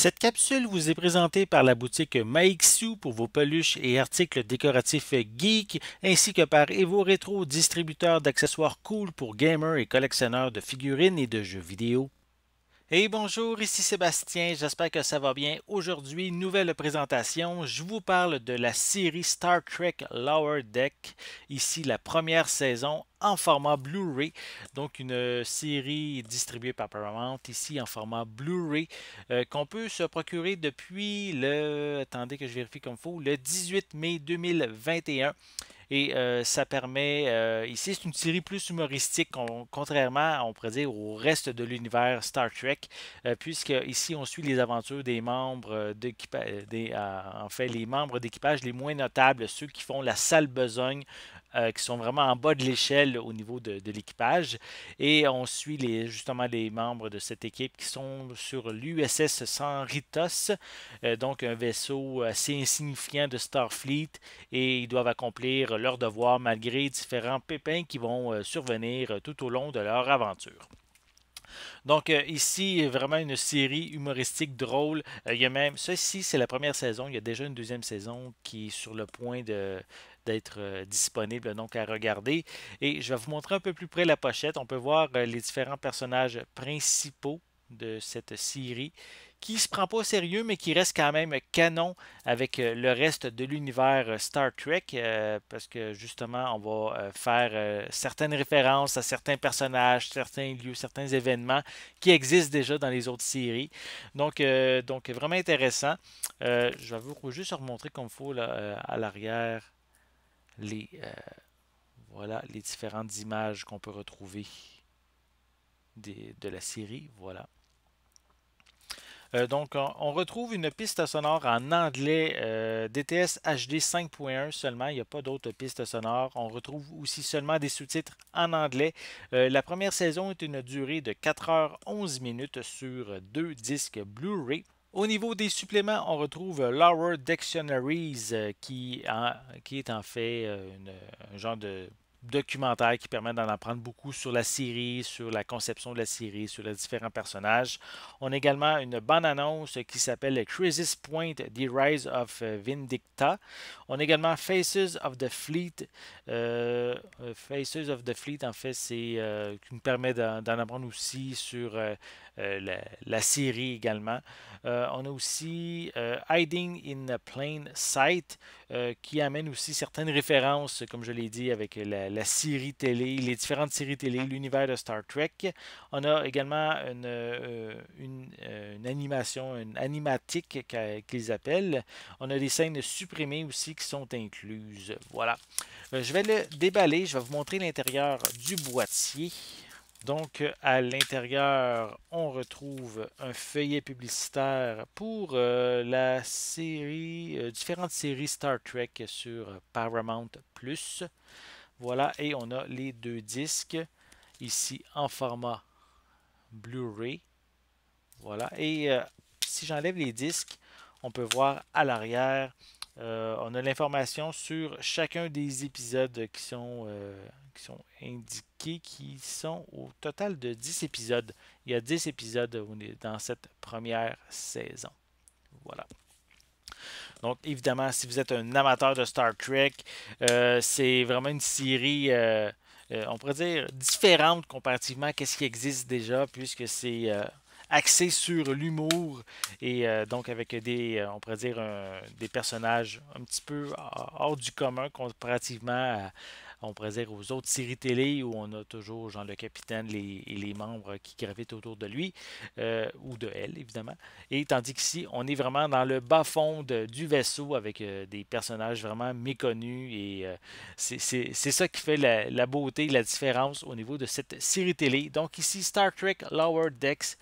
Cette capsule vous est présentée par la boutique Maixu pour vos peluches et articles décoratifs geek, ainsi que par Evo Retro, distributeur d'accessoires cool pour gamers et collectionneurs de figurines et de jeux vidéo. Hey bonjour, ici Sébastien, j'espère que ça va bien. Aujourd'hui, nouvelle présentation, je vous parle de la série Star Trek Lower Deck, ici la première saison en format Blu-ray, donc une série distribuée par Paramount, ici en format Blu-ray, qu'on peut se procurer depuis attendez que je vérifie comme il faut, le 18 mai 2021. Et ça permet, ici c'est une série plus humoristique, contrairement, on pourrait dire, au reste de l'univers Star Trek, puisque ici on suit les aventures des membres d'équipage, en fait les membres d'équipage les moins notables, ceux qui font la sale besogne, qui sont vraiment en bas de l'échelle au niveau de l'équipage. Et on suit justement les membres de cette équipe qui sont sur l'USS Sanritos, donc un vaisseau assez insignifiant de Starfleet, et ils doivent accomplir leurs devoirs malgré différents pépins qui vont survenir tout au long de leur aventure. Donc ici, vraiment une série humoristique drôle. Il y a même, ça ici, c'est la première saison. Il y a déjà une deuxième saison qui est sur le point d'être disponible, donc à regarder. Et je vais vous montrer un peu plus près la pochette. On peut voir les différents personnages principaux de cette série qui se prend pas au sérieux, mais qui reste quand même canon avec le reste de l'univers Star Trek, parce que justement, on va faire certaines références à certains personnages, certains lieux, certains événements qui existent déjà dans les autres séries. Donc vraiment intéressant. Je vais vous juste remontrer comme il faut là, à l'arrière les, voilà, les différentes images qu'on peut retrouver de la série. Voilà. Donc, on retrouve une piste sonore en anglais DTS HD 5.1 seulement. Il n'y a pas d'autres pistes sonores. On retrouve aussi seulement des sous-titres en anglais. La première saison est une durée de 4 heures 11 minutes sur deux disques Blu-ray. Au niveau des suppléments, on retrouve Lower Dictionaries, qui est en fait un genre de documentaire qui permet d'en apprendre beaucoup sur la série, sur la conception de la série, sur les différents personnages. On a également une bande-annonce qui s'appelle Crisis Point, The Rise of Vindicta. On a également Faces of the Fleet. Faces of the Fleet, en fait, c'est qui nous permet d'en apprendre aussi sur la série également. On a aussi Hiding in Plain Sight, qui amène aussi certaines références, comme je l'ai dit, avec la série télé, les différentes séries télé, l'univers de Star Trek. On a également une animation, une animatique qu'ils appellent. On a des scènes supprimées aussi qui sont incluses. Voilà. Je vais le déballer, je vais vous montrer l'intérieur du boîtier. Donc, à l'intérieur, on retrouve un feuillet publicitaire pour la série, différentes séries Star Trek sur Paramount Plus. Voilà, et on a les deux disques ici en format Blu-ray. Voilà, et si j'enlève les disques, on peut voir à l'arrière, on a l'information sur chacun des épisodes qui sont indiqués, qui sont au total de 10 épisodes. Il y a 10 épisodes dans cette première saison. Voilà. Donc, évidemment, si vous êtes un amateur de Star Trek, c'est vraiment une série, on pourrait dire, différente comparativement à ce qui existe déjà, puisque c'est axé sur l'humour et donc avec on pourrait dire, des personnages un petit peu hors du commun comparativement on pourrait dire, aux autres séries télé où on a toujours genre le capitaine et les membres qui gravitent autour de lui, ou de elle, évidemment. Et tandis qu'ici, on est vraiment dans le bas-fond du vaisseau avec des personnages vraiment méconnus. Et c'est ça qui fait la beauté, la différence au niveau de cette série télé. Donc ici, Star Trek Lower Decks,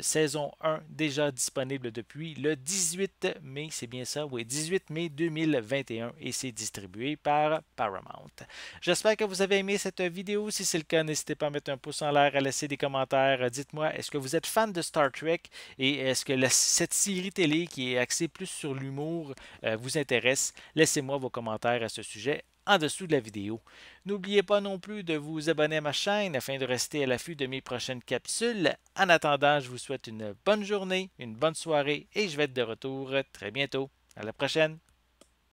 saison 1, déjà disponible depuis le 18 mai, c'est bien ça, oui, 18 mai 2021, et c'est distribué par Paramount. J'espère que vous avez aimé cette vidéo. Si c'est le cas, n'hésitez pas à mettre un pouce en l'air, à laisser des commentaires. Dites-moi, est-ce que vous êtes fan de Star Trek et est-ce que cette série télé qui est axée plus sur l'humour vous intéresse? Laissez-moi vos commentaires à ce sujet en dessous de la vidéo. N'oubliez pas non plus de vous abonner à ma chaîne afin de rester à l'affût de mes prochaines capsules. En attendant, je vous souhaite une bonne journée, une bonne soirée et je vais être de retour très bientôt. À la prochaine!